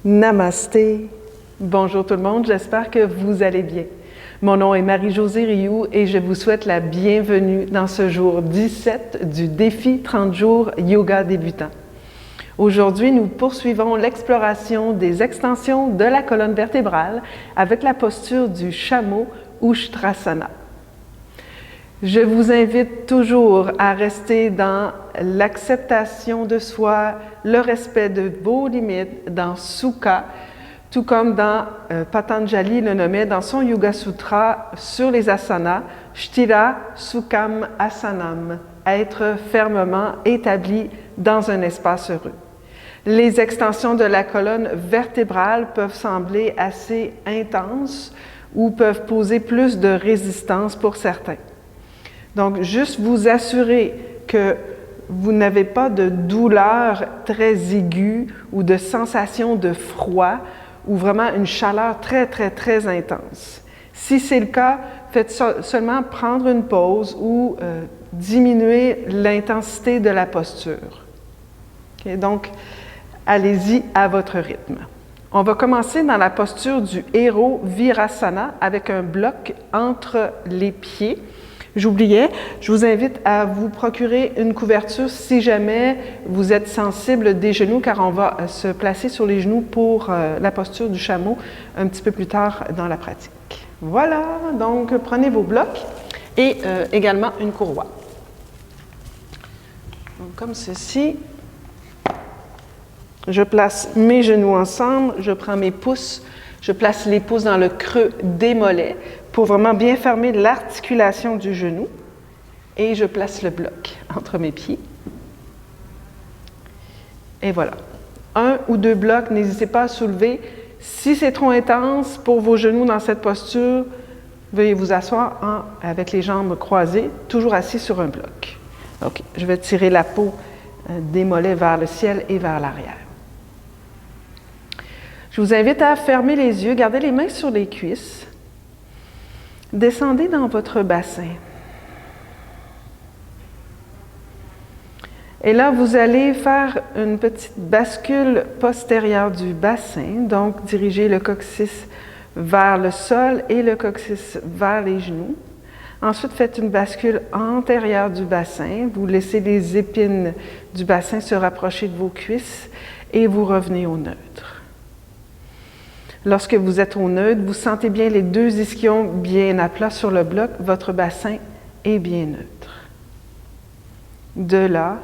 Namasté. Bonjour tout le monde, j'espère que vous allez bien. Mon nom est Marie-Josée Rioux et je vous souhaite la bienvenue dans ce jour 17 du défi 30 jours yoga débutant. Aujourd'hui, nous poursuivons l'exploration des extensions de la colonne vertébrale avec la posture du chameau Ushtrasana. Je vous invite toujours à rester dans l'acceptation de soi, le respect de vos limites dans Sukha, tout comme dans Patanjali le nommait dans son Yoga Sutra sur les asanas, Sthira Sukham Asanam, être fermement établi dans un espace heureux. Les extensions de la colonne vertébrale peuvent sembler assez intenses ou peuvent poser plus de résistance pour certains. Donc, juste vous assurer que vous n'avez pas de douleur très aiguë ou de sensation de froid ou vraiment une chaleur très intense. Si c'est le cas, faites seulement prendre une pause ou diminuer l'intensité de la posture. Okay? Donc, allez-y à votre rythme. On va commencer dans la posture du héros Virasana avec un bloc entre les pieds. J'oubliais, je vous invite à vous procurer une couverture si jamais vous êtes sensible des genoux, car on va se placer sur les genoux pour la posture du chameau un petit peu plus tard dans la pratique. Voilà, donc prenez vos blocs et également une courroie. Donc, comme ceci, je place mes genoux ensemble, je prends mes pouces, je place les pouces dans le creux des mollets pour vraiment bien fermer l'articulation du genou et je place le bloc entre mes pieds. Et voilà. Un ou deux blocs, n'hésitez pas à soulever. Si c'est trop intense pour vos genoux dans cette posture, veuillez vous asseoir avec les jambes croisées, toujours assis sur un bloc. OK, je vais tirer la peau des mollets vers le ciel et vers l'arrière. Je vous invite à fermer les yeux, gardez les mains sur les cuisses. Descendez dans votre bassin. Et là, vous allez faire une petite bascule postérieure du bassin, donc dirigez le coccyx vers le sol et le coccyx vers les genoux. Ensuite, faites une bascule antérieure du bassin. Vous laissez les épines du bassin se rapprocher de vos cuisses et vous revenez au neutre. Lorsque vous êtes au neutre, vous sentez bien les deux ischions bien à plat sur le bloc, votre bassin est bien neutre. De là,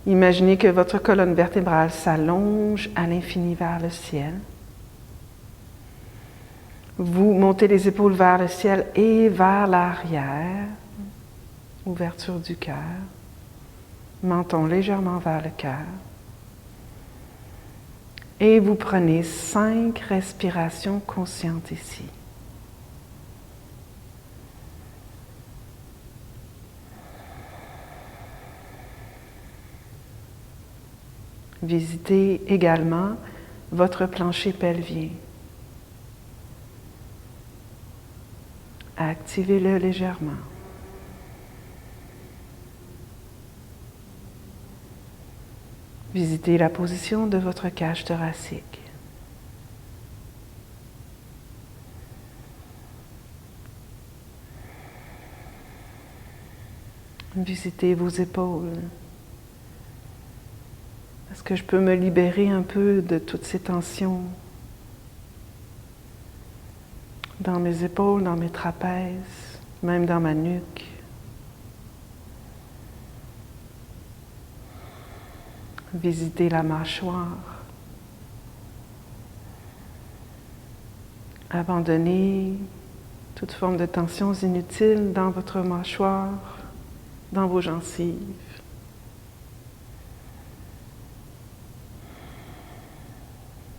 imaginez que votre colonne vertébrale s'allonge à l'infini vers le ciel. Vous montez les épaules vers le ciel et vers l'arrière, ouverture du cœur, menton légèrement vers le cœur. Et vous prenez 5 respirations conscientes ici. Visitez également votre plancher pelvien. Activez-le légèrement. Visitez la position de votre cage thoracique. Visitez vos épaules. Est-ce que je peux me libérer un peu de toutes ces tensions dans mes épaules, dans mes trapèzes, même dans ma nuque? Visitez la mâchoire. Abandonnez toute forme de tensions inutiles dans votre mâchoire, dans vos gencives.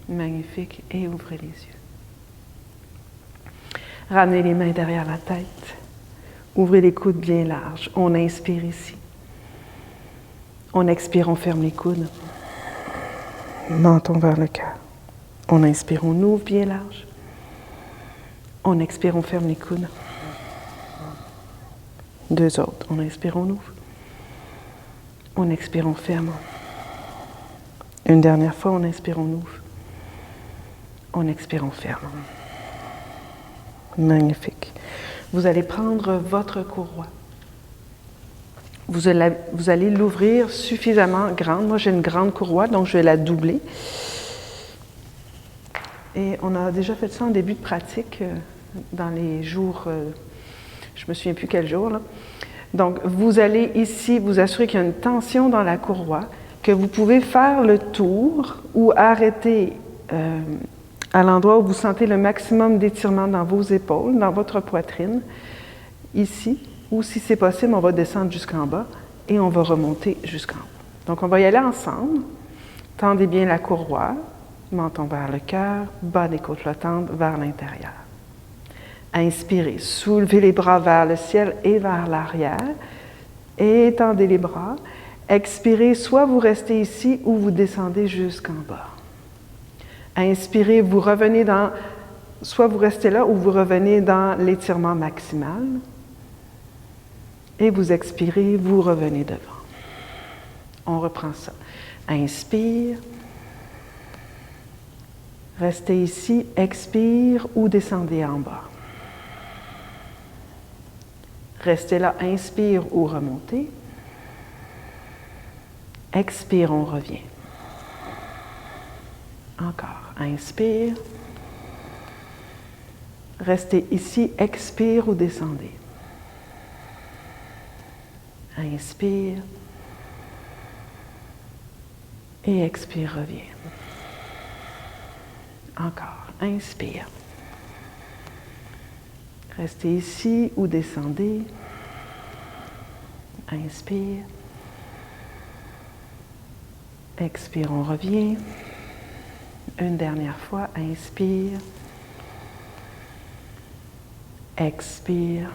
Magnifique. Et ouvrez les yeux. Ramenez les mains derrière la tête. Ouvrez les coudes bien larges. On inspire ici. On expire, on ferme les coudes. Menton vers le cœur. On inspire, on ouvre bien large. On expire, on ferme les coudes. Deux autres. On inspire, on ouvre. On expire, on ferme. Une dernière fois, on inspire, on ouvre. On expire, on ferme. Magnifique. Vous allez prendre votre courroie. Vous allez l'ouvrir suffisamment grande. Moi, j'ai une grande courroie, donc je vais la doubler. Et on a déjà fait ça en début de pratique dans les jours, je ne me souviens plus quel jour, là. Donc, vous allez ici vous assurer qu'il y a une tension dans la courroie, que vous pouvez faire le tour ou arrêter à l'endroit où vous sentez le maximum d'étirement dans vos épaules, dans votre poitrine, ici, ou si c'est possible, on va descendre jusqu'en bas et on va remonter jusqu'en haut. Donc, on va y aller ensemble. Tendez bien la courroie, menton vers le cœur, bas des côtes flottantes vers l'intérieur. Inspirez, soulevez les bras vers le ciel et vers l'arrière. Étendez les bras. Expirez, soit vous restez ici ou vous descendez jusqu'en bas. Inspirez, vous revenez dans, soit vous restez là ou vous revenez dans l'étirement maximal. Et vous expirez, vous revenez devant. On reprend ça. Inspire. Restez ici, expire ou descendez en bas. Restez là, inspire ou remontez. Expire, on revient. Encore, inspire. Restez ici, expire ou descendez. Inspire. Et expire, reviens. Encore, inspire. Restez ici ou descendez. Inspire. Expire, on revient. Une dernière fois, inspire. Expire.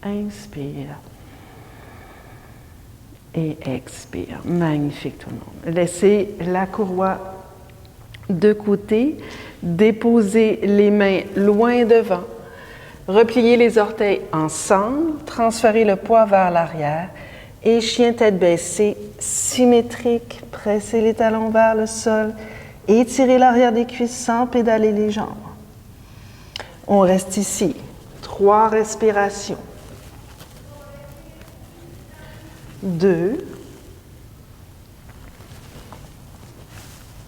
Inspire. Et expire. Magnifique tout le monde. Laissez la courroie de côté. Déposez les mains loin devant. Repliez les orteils ensemble. Transférez le poids vers l'arrière. Et chien tête baissée, symétrique. Pressez les talons vers le sol. Étirez l'arrière des cuisses sans pédaler les jambes. On reste ici. 3 respirations. 2.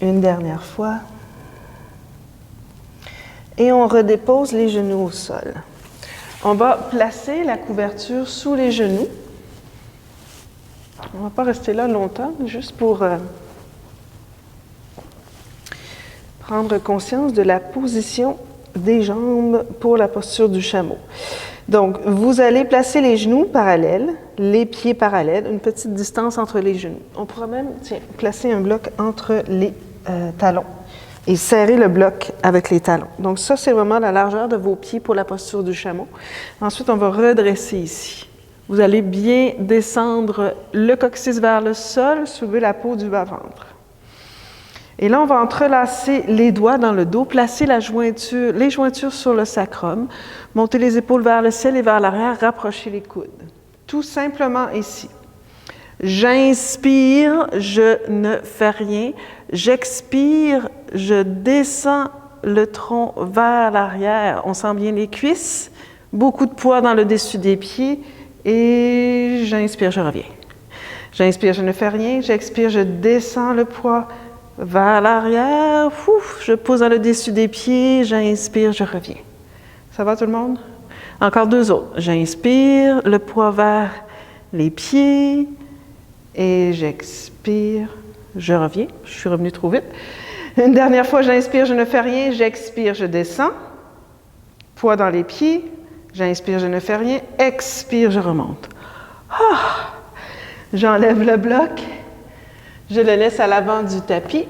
Une dernière fois. Et on redépose les genoux au sol. On va placer la couverture sous les genoux. On ne va pas rester là longtemps, juste pour prendre conscience de la position des jambes pour la posture du chameau. Donc, vous allez placer les genoux parallèles, les pieds parallèles, une petite distance entre les genoux. On pourra même, placer un bloc entre les talons et serrer le bloc avec les talons. Donc ça, c'est vraiment la largeur de vos pieds pour la posture du chameau. Ensuite, on va redresser ici. Vous allez bien descendre le coccyx vers le sol, soulever la peau du bas-ventre. Et là, on va entrelacer les doigts dans le dos, placer les jointures sur le sacrum, monter les épaules vers le ciel et vers l'arrière, rapprocher les coudes. Tout simplement ici. J'inspire, je ne fais rien. J'expire, je descends le tronc vers l'arrière. On sent bien les cuisses, beaucoup de poids dans le dessus des pieds. Et j'inspire, je reviens. J'inspire, je ne fais rien. J'expire, je descends le poids vers l'arrière. Je pose dans le dessus des pieds. J'inspire, je reviens. Ça va tout le monde? Encore 2 autres. J'inspire, le poids vers les pieds. Et j'expire, je reviens. Je suis revenue trop vite. Une dernière fois, j'inspire, je ne fais rien. J'expire, je descends. Poids dans les pieds. J'inspire, je ne fais rien. Expire, je remonte. J'enlève le bloc. Je le laisse à l'avant du tapis.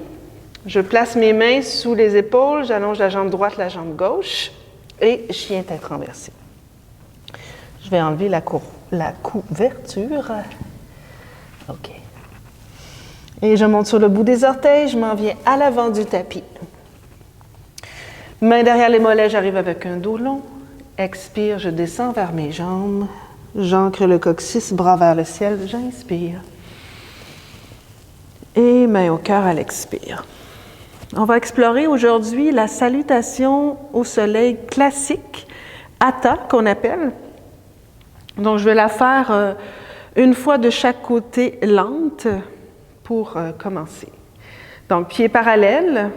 Je place mes mains sous les épaules. J'allonge la jambe droite, la jambe gauche. Et chien tête renversée. Je vais enlever la couverture. OK. Et je monte sur le bout des orteils. Je m'en viens à l'avant du tapis. Main derrière les mollets, j'arrive avec un dos long. Expire, je descends vers mes jambes. J'ancre le coccyx, bras vers le ciel. J'inspire. Et main au cœur à l'expire. On va explorer aujourd'hui la salutation au soleil classique, Hatha qu'on appelle. Donc je vais la faire une fois de chaque côté lente pour commencer. Donc pieds parallèles,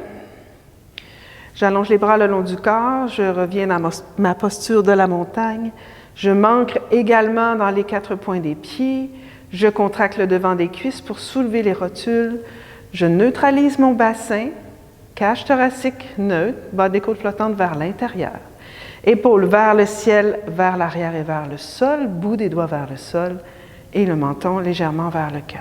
j'allonge les bras le long du corps, je reviens dans ma posture de la montagne, je m'ancre également dans les 4 points des pieds, je contracte le devant des cuisses pour soulever les rotules, je neutralise mon bassin, cage thoracique neutre, bas des côtes flottantes vers l'intérieur, épaules vers le ciel, vers l'arrière et vers le sol, bout des doigts vers le sol et le menton légèrement vers le cœur.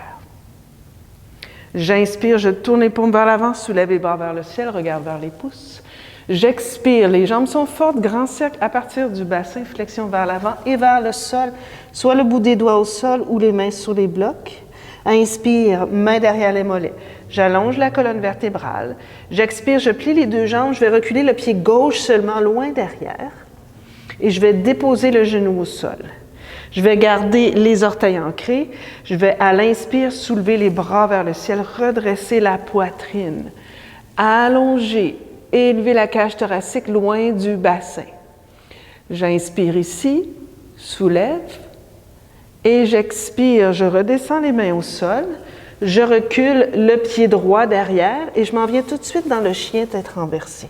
J'inspire, je tourne les paumes vers l'avant, soulève les bras vers le ciel, regarde vers les pouces. J'expire, les jambes sont fortes, grand cercle à partir du bassin, flexion vers l'avant et vers le sol, soit le bout des doigts au sol ou les mains sur les blocs. Inspire, main derrière les mollets. J'allonge la colonne vertébrale. J'expire, je plie les 2 jambes, je vais reculer le pied gauche seulement loin derrière et je vais déposer le genou au sol. Je vais garder les orteils ancrés. Je vais, à l'inspire, soulever les bras vers le ciel, redresser la poitrine, allonger, élever la cage thoracique loin du bassin. J'inspire ici, soulève, et j'expire, je redescends les mains au sol, je recule le pied droit derrière et je m'en viens tout de suite dans le chien tête renversée.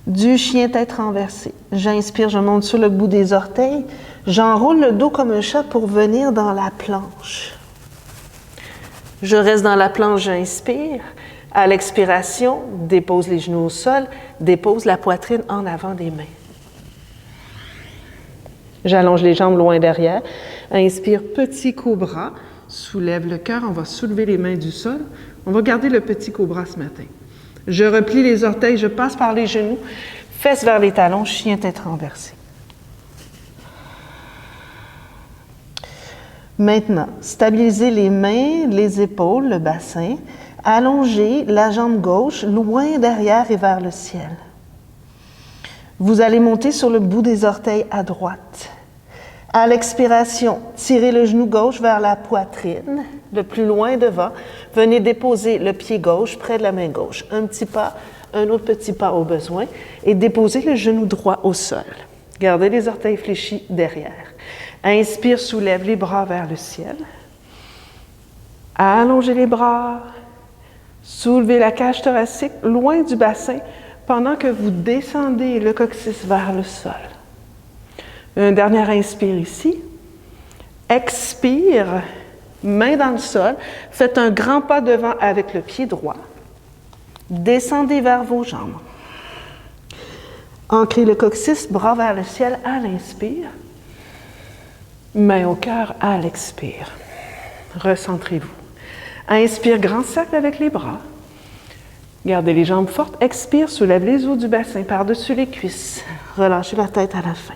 Du chien tête renversée. J'inspire, je monte sur le bout des orteils, j'enroule le dos comme un chat pour venir dans la planche. Je reste dans la planche, j'inspire. À l'expiration, dépose les genoux au sol, dépose la poitrine en avant des mains. J'allonge les jambes loin derrière. Inspire, petit cobra. Soulève le cœur. On va soulever les mains du sol. On va garder le petit cobra ce matin. Je replie les orteils. Je passe par les genoux. Fesses vers les talons. Chien tête renversée. Maintenant, stabilisez les mains, les épaules, le bassin. Allongez la jambe gauche loin derrière et vers le ciel. Vous allez monter sur le bout des orteils à droite. À l'expiration, tirez le genou gauche vers la poitrine, le plus loin devant. Venez déposer le pied gauche près de la main gauche. Un petit pas, un autre petit pas au besoin. Et déposez le genou droit au sol. Gardez les orteils fléchis derrière. Inspire, soulève les bras vers le ciel. Allongez les bras. Soulevez la cage thoracique loin du bassin pendant que vous descendez le coccyx vers le sol. Une dernière inspire ici. Expire, main dans le sol. Faites un grand pas devant avec le pied droit. Descendez vers vos jambes. Ancrez le coccyx, bras vers le ciel à l'inspire. Main au cœur à l'expire. Recentrez-vous. Inspire, grand cercle avec les bras. Gardez les jambes fortes. Expire, soulève les os du bassin par-dessus les cuisses. Relâchez la tête à la fin.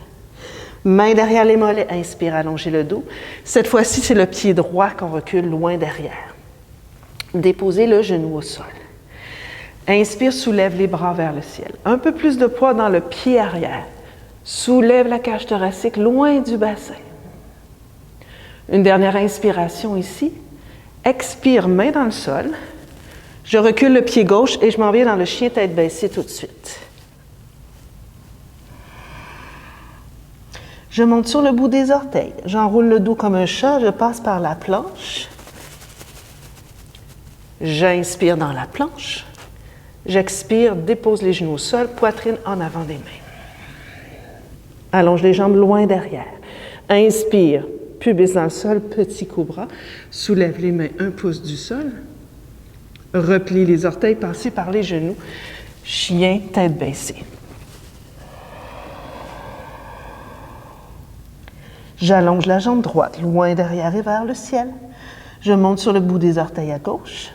Main derrière les mollets. Inspire, allongez le dos. Cette fois-ci, c'est le pied droit qu'on recule loin derrière. Déposez le genou au sol. Inspire, soulève les bras vers le ciel. Un peu plus de poids dans le pied arrière. Soulève la cage thoracique loin du bassin. Une dernière inspiration ici. Expire, main dans le sol. Je recule le pied gauche et je m'en viens dans le chien tête baissée tout de suite. Je monte sur le bout des orteils. J'enroule le dos comme un chat. Je passe par la planche. J'inspire dans la planche. J'expire, dépose les genoux au sol, poitrine en avant des mains. Allonge les jambes loin derrière. Inspire, pubis dans le sol, petit cobra. Soulève les mains 1 pouce du sol. Replie les orteils, passez par les genoux. Chien, tête baissée. J'allonge la jambe droite, loin derrière et vers le ciel. Je monte sur le bout des orteils à gauche.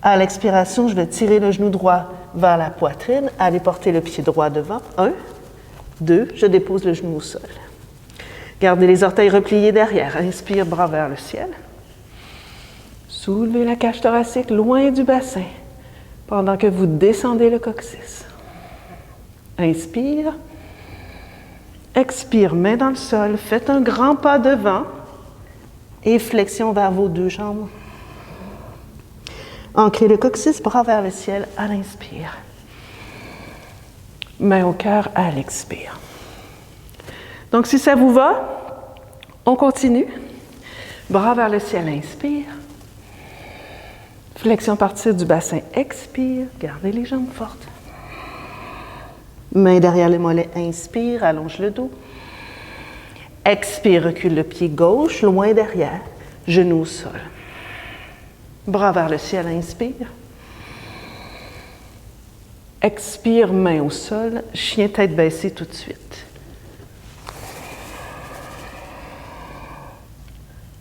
À l'expiration, je vais tirer le genou droit vers la poitrine, aller porter le pied droit devant. 1, 2, je dépose le genou au sol. Gardez les orteils repliés derrière. Inspire, bras vers le ciel. Soulevez la cage thoracique loin du bassin pendant que vous descendez le coccyx. Inspire. Expire, main dans le sol. Faites un grand pas devant et flexion vers vos 2 jambes. Ancrez le coccyx, bras vers le ciel à l'inspire. Main au cœur à l'expire. Donc, si ça vous va, on continue. Bras vers le ciel, inspire. Flexion partir du bassin, expire. Gardez les jambes fortes. Main derrière les mollets, inspire, allonge le dos. Expire, recule le pied gauche, loin derrière, genou au sol. Bras vers le ciel, inspire. Expire, main au sol, chien tête baissée tout de suite.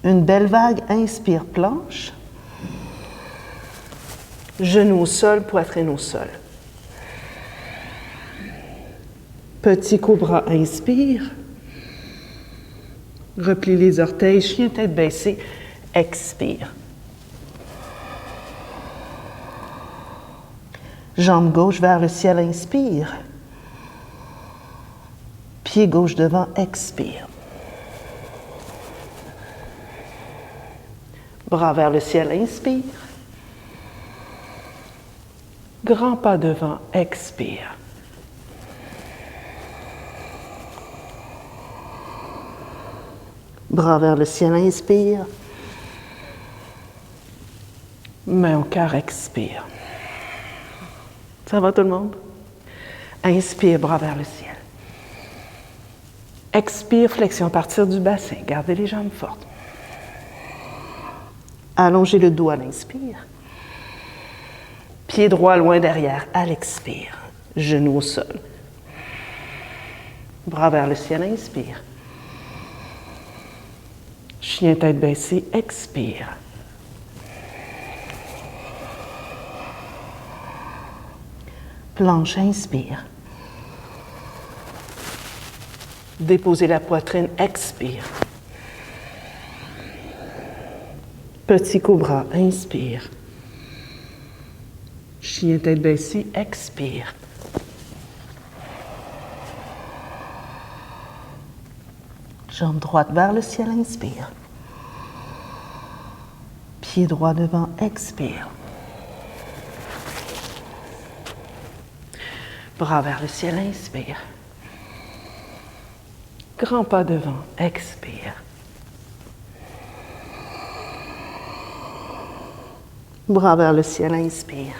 Une belle vague, inspire, planche. Genou au sol, poitrine au sol. Petit cobra, inspire. Replie les orteils, chien tête baissée, expire. Jambe gauche vers le ciel, inspire. Pied gauche devant, expire. Bras vers le ciel, inspire. Grand pas devant, expire. Bras vers le ciel, inspire. Main au cœur, expire. Ça va tout le monde? Inspire, bras vers le ciel. Expire, flexion à partir du bassin. Gardez les jambes fortes. Allongez le dos à l'inspire. Pied droit loin derrière à l'expire. Genou au sol. Bras vers le ciel, inspire. Chien tête baissée, expire. Planche, inspire. Déposez la poitrine, expire. Petit cobra, inspire. Chien tête baissée, expire. Jambe droite vers le ciel, inspire. Pied droit devant, expire. Bras vers le ciel, inspire. Grand pas devant, expire. Bras vers le ciel, inspire.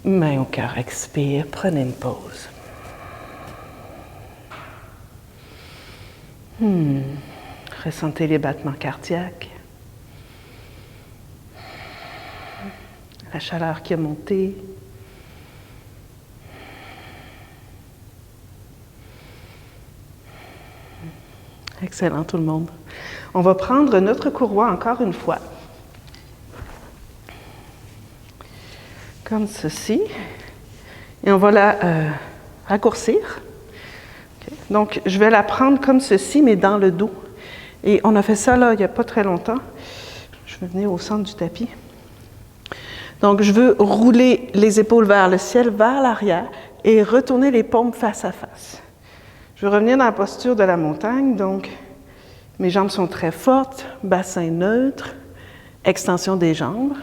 Main au cœur, expire. Prenez une pause. Ressentez les battements cardiaques. La chaleur qui a monté. Excellent tout le monde. On va prendre notre courroie encore une fois. Comme ceci. Et on va la raccourcir. Okay. Donc, je vais la prendre comme ceci, mais dans le dos. Et on a fait ça là, il n'y a pas très longtemps. Je vais venir au centre du tapis. Donc, je veux rouler les épaules vers le ciel, vers l'arrière, et retourner les paumes face à face. Je vais revenir dans la posture de la montagne. Donc, mes jambes sont très fortes, bassin neutre, extension des jambes.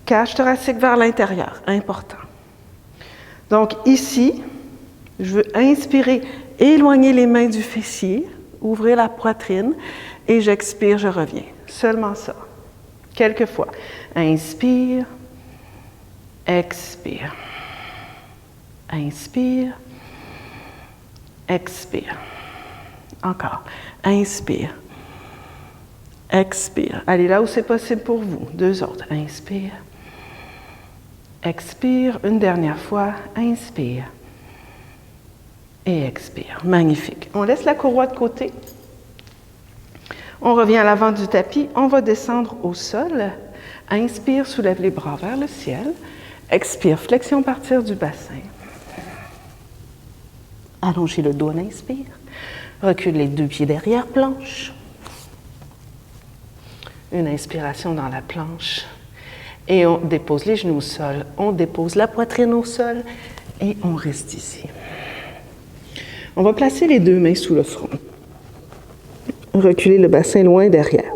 Cage thoracique vers l'intérieur, important. Donc, ici, je veux inspirer, éloigner les mains du fessier, ouvrir la poitrine, et j'expire, je reviens. Seulement ça. Quelques fois. Inspire, expire. Inspire, expire. Encore. Inspire. Expire. Allez là où c'est possible pour vous. Deux autres. Inspire. Expire. Une dernière fois. Inspire. Et expire. Magnifique. On laisse la courroie de côté. On revient à l'avant du tapis. On va descendre au sol. Inspire, soulève les bras vers le ciel. Expire, flexion partir du bassin. Allongez le dos à l'inspire. Recule les deux pieds derrière, planche. Une inspiration dans la planche. Et on dépose les genoux au sol. On dépose la poitrine au sol. Et on reste ici. On va placer les deux mains sous le front. Reculer le bassin loin derrière.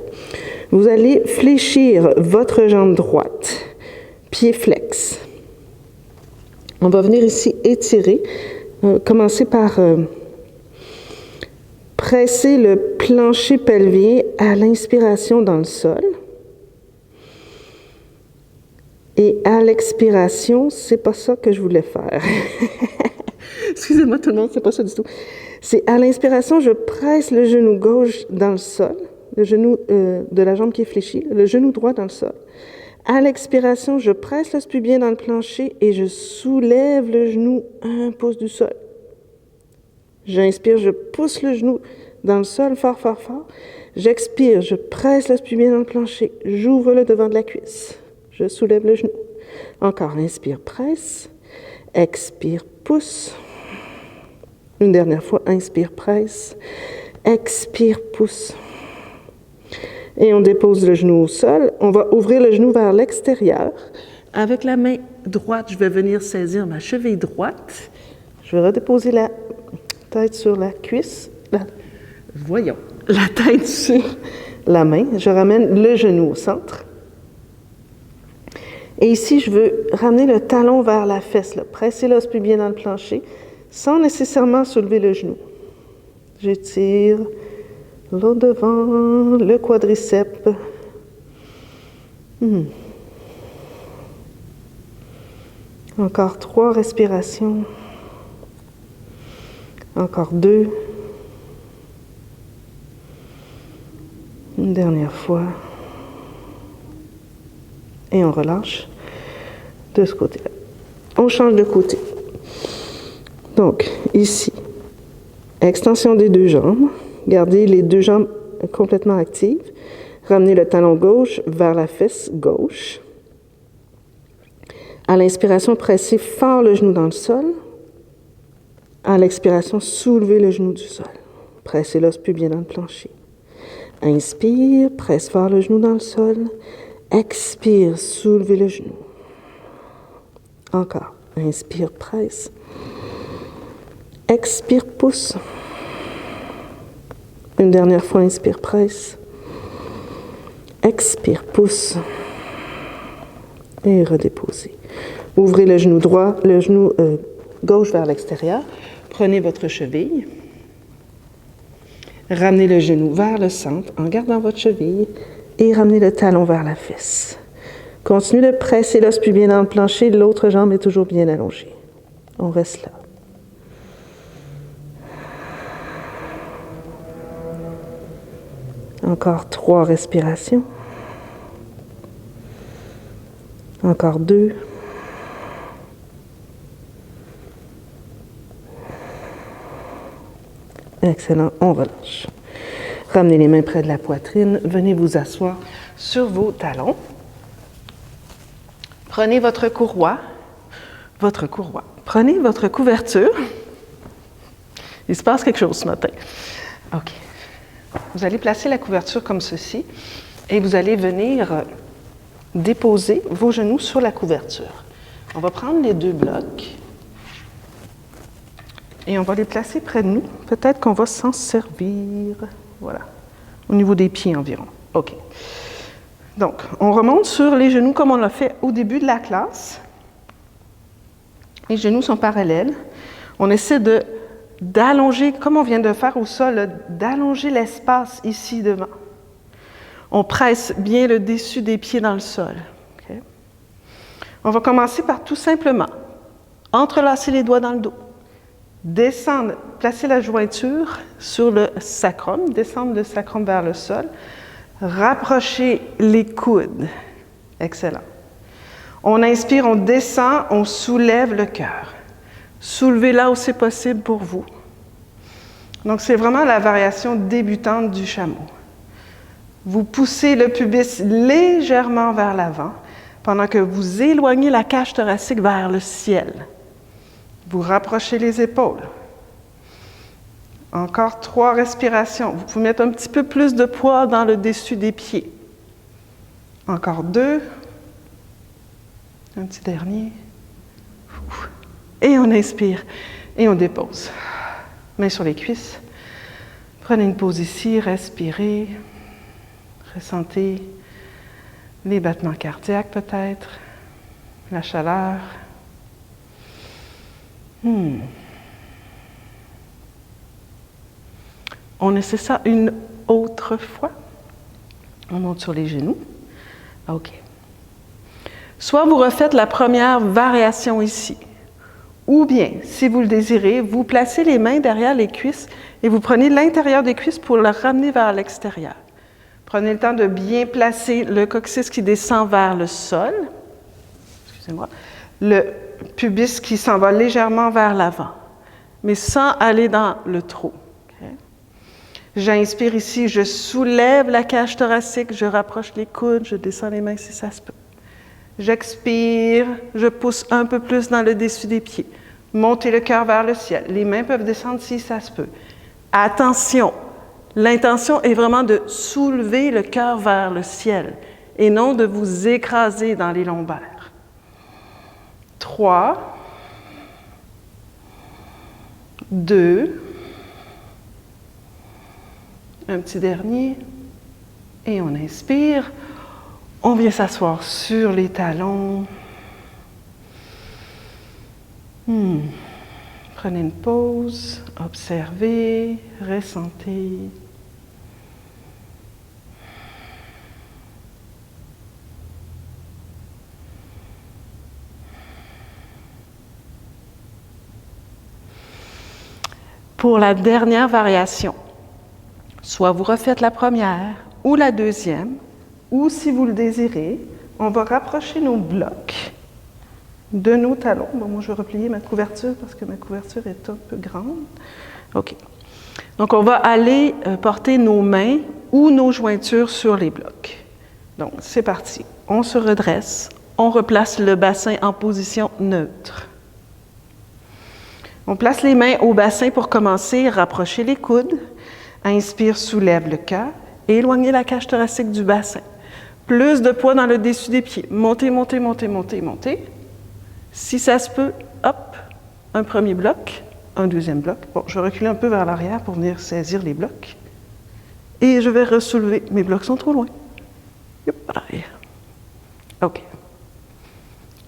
Vous allez fléchir votre jambe droite, pied flex. On va venir ici étirer. Commencer par presser le plancher pelvien à l'inspiration dans le sol. Et à l'expiration, c'est pas ça que je voulais faire. Excusez-moi tout le monde, c'est pas ça du tout. C'est à l'inspiration, je presse le genou gauche dans le sol, le genou de la jambe qui est fléchie, le genou droit dans le sol. À l'expiration, je presse le pubien dans le plancher et je soulève le genou 1 pouce du sol. J'inspire, je pousse le genou dans le sol fort, fort, fort. J'expire, je presse le pubien dans le plancher. J'ouvre le devant de la cuisse. Je soulève le genou. Encore, inspire, presse. Expire, pousse. Une dernière fois, inspire, presse. Expire, pousse. Et on dépose le genou au sol. On va ouvrir le genou vers l'extérieur. Avec la main droite, je vais venir saisir ma cheville droite. Je vais redéposer la tête sur la cuisse. La tête sur la main. Je ramène le genou au centre. Et ici, je veux ramener le talon vers la fesse, là. Presser l'os pubien dans le plancher, sans nécessairement soulever le genou. J'étire le devant, le quadriceps. Encore 3 respirations. Encore 2. Une dernière fois. Et on relâche de ce côté-là. On change de côté. Donc, ici, extension des 2 jambes. Gardez les 2 jambes complètement actives. Ramenez le talon gauche vers la fesse gauche. À l'inspiration, pressez fort le genou dans le sol. À l'expiration, soulevez le genou du sol. Pressez l'os pubien dans le plancher. Inspire, presse fort le genou dans le sol. Expire, soulevez le genou. Encore. Inspire, presse. Expire, pousse. Une dernière fois, inspire, presse. Expire, pousse. Et redéposez. Ouvrez le genou droit, le genou gauche vers l'extérieur. Prenez votre cheville. Ramenez le genou vers le centre en gardant votre cheville. Et ramenez le talon vers la fesse. Continuez de presser l'os pubien dans le plancher. L'autre jambe est toujours bien allongée. On reste là. Encore 3 respirations. Encore 2. Excellent, on relâche. Ramenez les mains près de la poitrine. Venez vous asseoir sur vos talons. Prenez votre courroie. Prenez votre couverture. Il se passe quelque chose ce matin. OK. Vous allez placer la couverture comme ceci et vous allez venir déposer vos genoux sur la couverture. On va prendre les 2 blocs et on va les placer près de nous. Peut-être qu'on va s'en servir. Voilà. Au niveau des pieds environ. OK. Donc, on remonte sur les genoux comme on l'a fait au début de la classe. Les genoux sont parallèles. On essaie d'allonger, comme on vient de faire au sol, d'allonger l'espace ici devant. On presse bien le dessus des pieds dans le sol. Okay? On va commencer par tout simplement entrelacer les doigts dans le dos. Descendre, placer la jointure sur le sacrum, descendre le sacrum vers le sol. Rapprocher les coudes. Excellent. On inspire, on descend, on soulève le cœur. Soulevez là où c'est possible pour vous. Donc, c'est vraiment la variation débutante du chameau. Vous poussez le pubis légèrement vers l'avant pendant que vous éloignez la cage thoracique vers le ciel. Vous rapprochez les épaules. Encore 3 respirations. Vous pouvez mettre un petit peu plus de poids dans le dessus des pieds. Encore 2. Un petit dernier. Et on inspire. Et on dépose. Mains sur les cuisses. Prenez une pause ici. Respirez. Ressentez les battements cardiaques peut-être, la chaleur. On essaie ça une autre fois. On monte sur les genoux. OK. Soit vous refaites la première variation ici, ou bien, si vous le désirez, vous placez les mains derrière les cuisses et vous prenez l'intérieur des cuisses pour le ramener vers l'extérieur. Prenez le temps de bien placer le coccyx qui descend vers le sol. Excusez-moi. Le pubis qui s'en va légèrement vers l'avant, mais sans aller dans le trou. Okay? J'inspire ici, je soulève la cage thoracique, je rapproche les coudes, je descends les mains si ça se peut. J'expire, je pousse un peu plus dans le dessus des pieds. Montez le cœur vers le ciel. Les mains peuvent descendre si ça se peut. Attention, l'intention est vraiment de soulever le cœur vers le ciel et non de vous écraser dans les lombaires. 3, 2, un petit dernier, et on inspire. On vient s'asseoir sur les talons. Prenez une pause, observez, ressentez. Pour la dernière variation, soit vous refaites la première ou la deuxième, ou si vous le désirez, on va rapprocher nos blocs de nos talons. Bon, moi, je vais replier ma couverture parce que ma couverture est un peu grande. OK. Donc, on va aller porter nos mains ou nos jointures sur les blocs. Donc, c'est parti. On se redresse. On replace le bassin en position neutre. On place les mains au bassin pour commencer. Rapprochez les coudes. Inspire, soulève le cœur. Éloignez la cage thoracique du bassin. Plus de poids dans le dessus des pieds. Montez, montez, montez, montez, montez. Si ça se peut, hop, un premier bloc, un deuxième bloc. Bon, je vais reculer un peu vers l'arrière pour venir saisir les blocs. Et je vais ressoulever. Mes blocs sont trop loin. Hop, arrière. OK.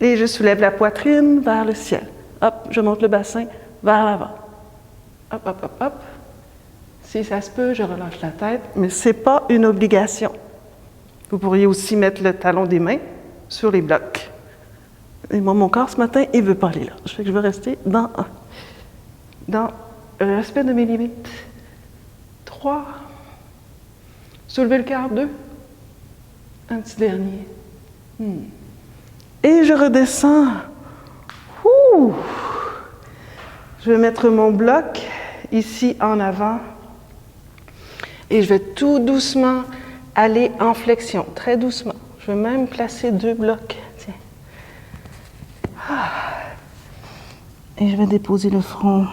Et je soulève la poitrine vers le ciel. Hop, je monte le bassin vers l'avant. Hop, hop, hop, hop. Si ça se peut, je relâche la tête, mais ce n'est pas une obligation. Vous pourriez aussi mettre le talon des mains sur les blocs. Et moi, mon corps, ce matin, il ne veut pas aller là. Je veux rester dans le respect de mes limites. 3. Soulevez le cœur. 2. Un petit dernier. Et je redescends. Ouh. Je vais mettre mon bloc ici en avant. Et je vais tout doucement aller en flexion, très doucement. Je vais même placer 2 blocs. Tiens. Et je vais déposer le front,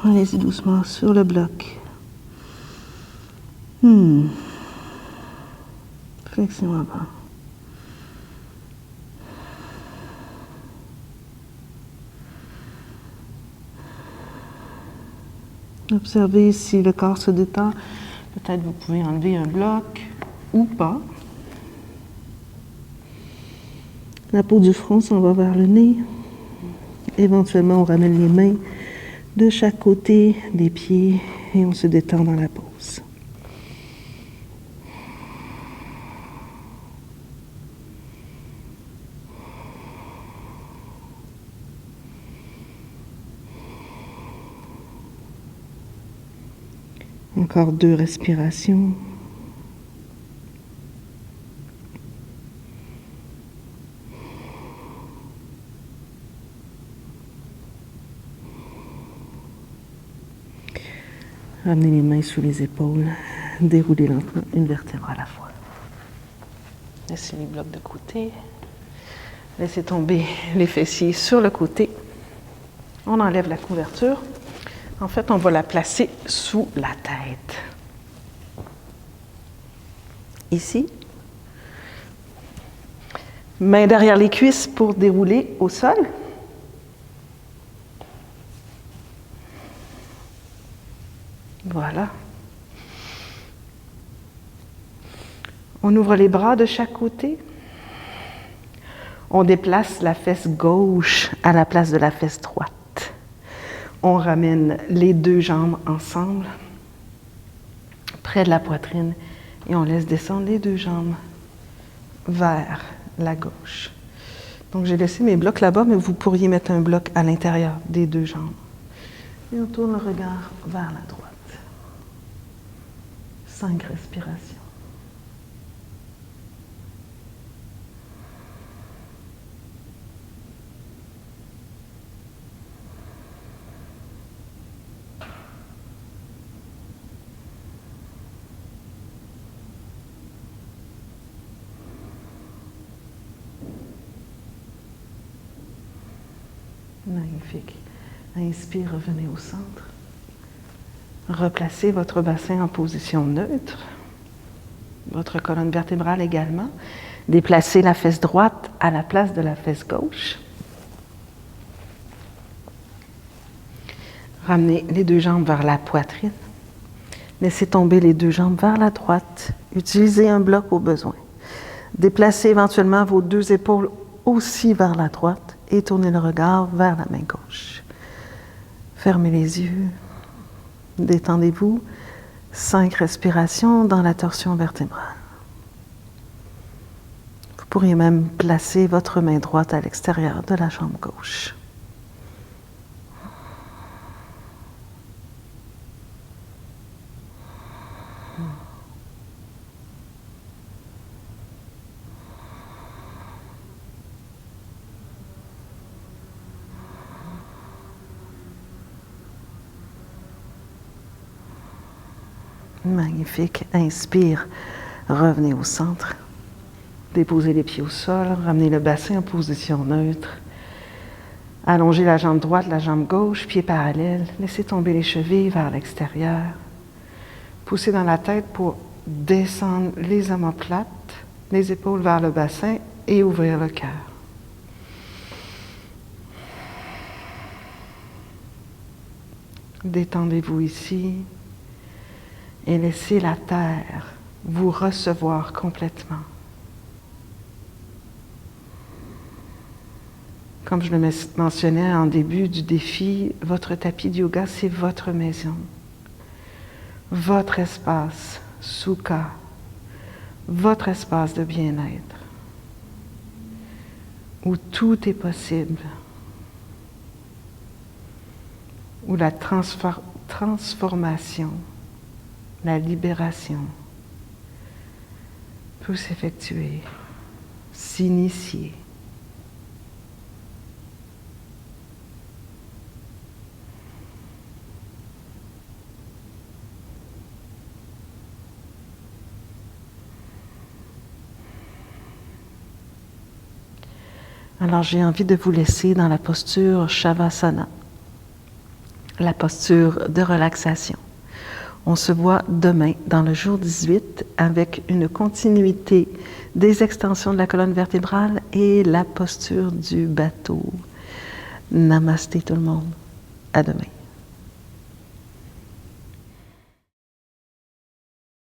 allez-y doucement, sur le bloc. Flexion avant. Observez si le corps se détend. Peut-être vous pouvez enlever un bloc ou pas. La peau du front s'en va vers le nez. Éventuellement, on ramène les mains de chaque côté des pieds et on se détend dans la pose. Encore 2 respirations. Ramenez les mains sous les épaules. Déroulez lentement une vertèbre à la fois. Laissez les blocs de côté. Laissez tomber les fessiers sur le côté. On enlève la couverture. En fait, on va la placer sous la tête. Ici. Main derrière les cuisses pour dérouler au sol. Voilà. On On ouvre les bras de chaque côté. On déplace la fesse gauche à la place de la fesse droite. On ramène les deux jambes ensemble, près de la poitrine, et on laisse descendre les deux jambes vers la gauche. Donc, j'ai laissé mes blocs là-bas, mais vous pourriez mettre un bloc à l'intérieur des deux jambes. Et on tourne le regard vers la droite. 5 respirations. Magnifique. Inspire, revenez au centre. Replacez votre bassin en position neutre. Votre colonne vertébrale également. Déplacez la fesse droite à la place de la fesse gauche. Ramenez les deux jambes vers la poitrine. Laissez tomber les deux jambes vers la droite. Utilisez un bloc au besoin. Déplacez éventuellement vos deux épaules aussi vers la droite et tournez le regard vers la main gauche. Fermez les yeux. Détendez-vous. 5 respirations dans la torsion vertébrale. Vous pourriez même placer votre main droite à l'extérieur de la jambe gauche. Magnifique. Inspire. Revenez au centre. Déposez les pieds au sol. Ramenez le bassin en position neutre. Allongez la jambe droite, la jambe gauche, pieds parallèles. Laissez tomber les chevilles vers l'extérieur. Poussez dans la tête pour descendre les omoplates, les épaules vers le bassin et ouvrir le cœur. Détendez-vous ici. Et laissez la terre vous recevoir complètement. Comme je le mentionnais en début du défi, votre tapis de yoga, c'est votre maison, votre espace sukha, votre espace de bien-être, où tout est possible, où la transformation, la libération peut s'effectuer, s'initier. Alors j'ai envie de vous laisser dans la posture Shavasana, la posture de relaxation. On se voit demain dans le jour 18 avec une continuité des extensions de la colonne vertébrale et la posture du bateau. Namasté tout le monde. À demain.